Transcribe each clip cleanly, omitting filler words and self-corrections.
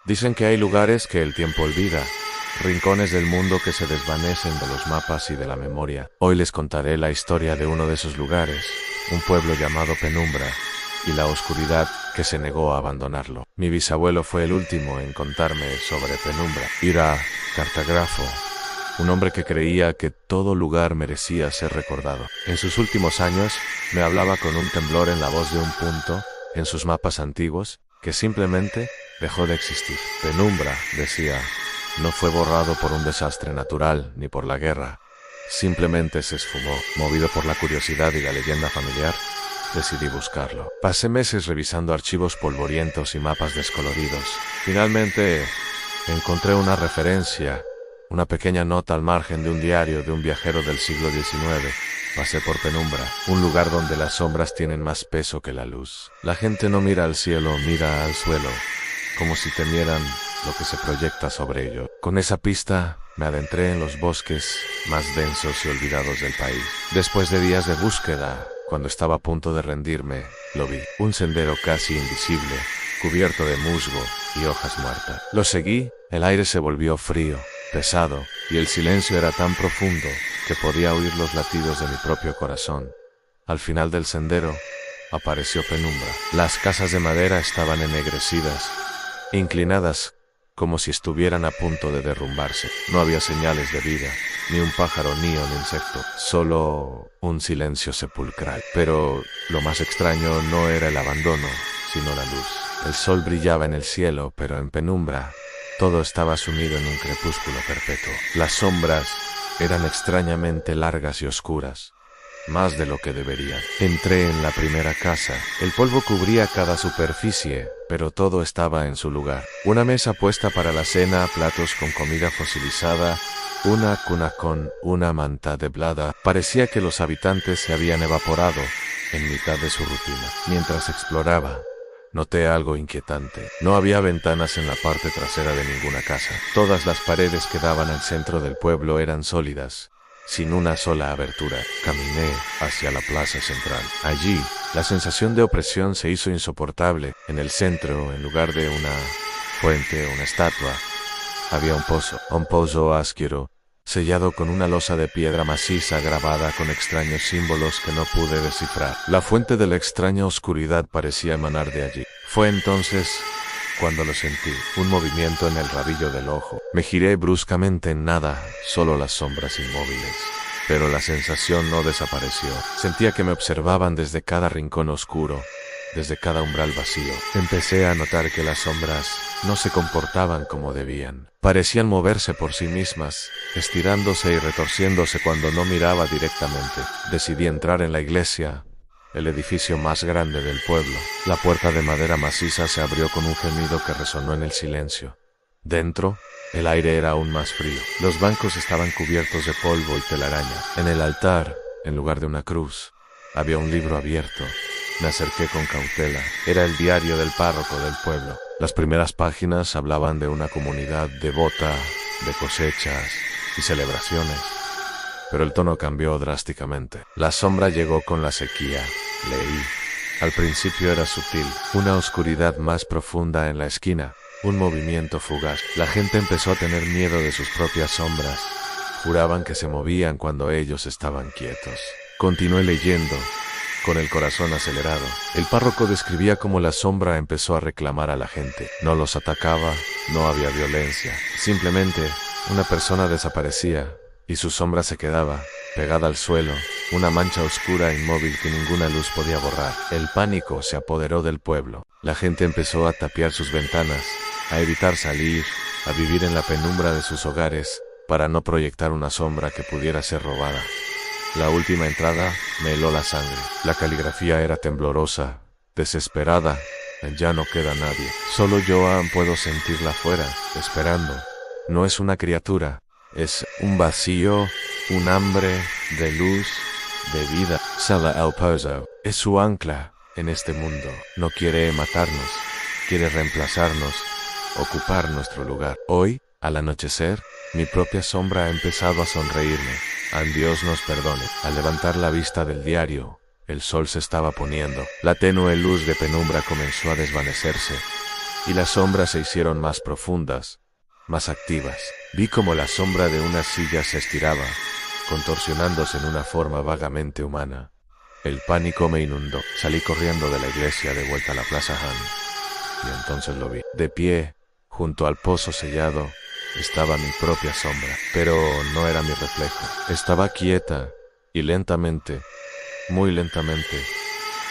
Dicen que hay lugares que el tiempo olvida, rincones del mundo que se desvanecen de los mapas y de la memoria. Hoy les contaré la historia de uno de esos lugares, un pueblo llamado Penumbra, y la oscuridad que se negó a abandonarlo. Mi bisabuelo fue el último en contarme sobre Penumbra. Era cartógrafo, un hombre que creía que todo lugar merecía ser recordado. En sus últimos años, me hablaba con un temblor en la voz de un punto, en sus mapas antiguos, que simplemente dejó de existir. Penumbra, decía, no fue borrado por un desastre natural ni por la guerra. Simplemente se esfumó. Movido por la curiosidad y la leyenda familiar, decidí buscarlo. Pasé meses revisando archivos polvorientos y mapas descoloridos. Finalmente, encontré una referencia, una pequeña nota al margen de un diario de un viajero del siglo XIX. Pasé por Penumbra, un lugar donde las sombras tienen más peso que la luz. La gente no mira al cielo, mira al suelo, como si temieran lo que se proyecta sobre ello. Con esa pista, me adentré en los bosques más densos y olvidados del país. Después de días de búsqueda, cuando estaba a punto de rendirme, lo vi. Un sendero casi invisible, cubierto de musgo y hojas muertas. Lo seguí, el aire se volvió frío, pesado, y el silencio era tan profundo que podía oír los latidos de mi propio corazón. Al final del sendero, apareció Penumbra. Las casas de madera estaban ennegrecidas, inclinadas como si estuvieran a punto de derrumbarse. No había señales de vida, ni un pájaro ni un insecto, solo un silencio sepulcral. Pero lo más extraño no era el abandono, sino la luz. El sol brillaba en el cielo, pero en Penumbra todo estaba sumido en un crepúsculo perpetuo. Las sombras eran extrañamente largas y oscuras, más de lo que deberían. Entré en la primera casa. El polvo cubría cada superficie, pero todo estaba en su lugar. Una mesa puesta para la cena, platos con comida fosilizada, una cuna con una manta de blada. Parecía que los habitantes se habían evaporado en mitad de su rutina. Mientras exploraba, noté algo inquietante. No había ventanas en la parte trasera de ninguna casa. Todas las paredes que daban al centro del pueblo eran sólidas, sin una sola abertura. Caminé hacia la plaza central. Allí, la sensación de opresión se hizo insoportable. En el centro, en lugar de una fuente o una estatua, había un pozo áspero, sellado con una losa de piedra maciza grabada con extraños símbolos que no pude descifrar. La fuente de la extraña oscuridad parecía emanar de allí. Fue entonces cuando lo sentí, un movimiento en el rabillo del ojo. Me giré bruscamente en nada, solo las sombras inmóviles. Pero la sensación no desapareció. Sentía que me observaban desde cada rincón oscuro, desde cada umbral vacío. Empecé a notar que las sombras no se comportaban como debían. Parecían moverse por sí mismas, estirándose y retorciéndose cuando no miraba directamente. Decidí entrar en la iglesia, el edificio más grande del pueblo. La puerta de madera maciza se abrió con un gemido que resonó en el silencio. Dentro, el aire era aún más frío. Los bancos estaban cubiertos de polvo y telaraña. En el altar, en lugar de una cruz, había un libro abierto. Me acerqué con cautela. Era el diario del párroco del pueblo. Las primeras páginas hablaban de una comunidad devota, de cosechas y celebraciones. Pero el tono cambió drásticamente. La sombra llegó con la sequía. Leí. Al principio era sutil, una oscuridad más profunda en la esquina, un movimiento fugaz. La gente empezó a tener miedo de sus propias sombras. Juraban que se movían cuando ellos estaban quietos. Continué leyendo, con el corazón acelerado. El párroco describía cómo la sombra empezó a reclamar a la gente. No los atacaba, no había violencia. Simplemente, una persona desaparecía y su sombra se quedaba, pegada al suelo, una mancha oscura e inmóvil que ninguna luz podía borrar. El pánico se apoderó del pueblo. La gente empezó a tapiar sus ventanas, a evitar salir, a vivir en la penumbra de sus hogares, para no proyectar una sombra que pudiera ser robada. La última entrada me heló la sangre. La caligrafía era temblorosa, desesperada. Ya no queda nadie. Solo yo aún puedo sentirla afuera, esperando. No es una criatura. Es un vacío, un hambre de luz, de vida. Sala el Pozo es su ancla en este mundo. No quiere matarnos, quiere reemplazarnos, ocupar nuestro lugar. Hoy, al anochecer, mi propia sombra ha empezado a sonreírme. Al Dios nos perdone. Al levantar la vista del diario, el sol se estaba poniendo. La tenue luz de penumbra comenzó a desvanecerse. y las sombras se hicieron más profundas, más activas. Vi como la sombra de una silla se estiraba, contorsionándose en una forma vagamente humana. El pánico me inundó. Salí corriendo de la iglesia de vuelta a la Plaza Han, y entonces lo vi. De pie, junto al pozo sellado, estaba mi propia sombra, pero no era mi reflejo. Estaba quieta, y lentamente, muy lentamente,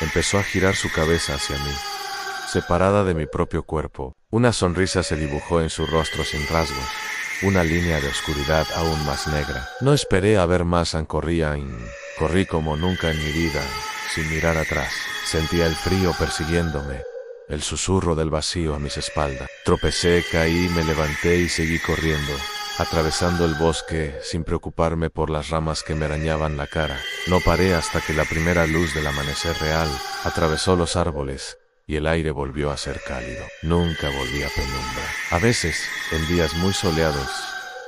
empezó a girar su cabeza hacia mí. Separada de mi propio cuerpo, una sonrisa se dibujó en su rostro sin rasgos, una línea de oscuridad aún más negra. No esperé a ver más, corrí como nunca en mi vida, sin mirar atrás. Sentía el frío persiguiéndome, el susurro del vacío a mis espaldas. Tropecé, caí, me levanté y seguí corriendo, atravesando el bosque sin preocuparme por las ramas que me arañaban la cara. No paré hasta que la primera luz del amanecer real atravesó los árboles y el aire volvió a ser cálido. Nunca volví a penumbra. A veces, en días muy soleados,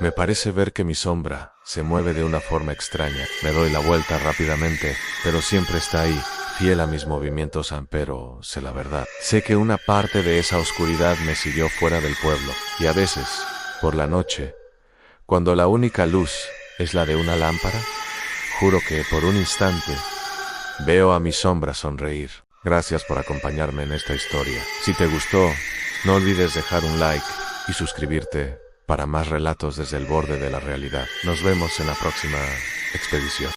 me parece ver que mi sombra se mueve de una forma extraña. Me doy la vuelta rápidamente, pero siempre está ahí, fiel a mis movimientos. Pero sé la verdad. Sé que una parte de esa oscuridad me siguió fuera del pueblo. Y a veces, por la noche, cuando la única luz es la de una lámpara, juro que por un instante veo a mi sombra sonreír. Gracias por acompañarme en esta historia. Si te gustó, no olvides dejar un like y suscribirte para más relatos desde el borde de la realidad. Nos vemos en la próxima expedición.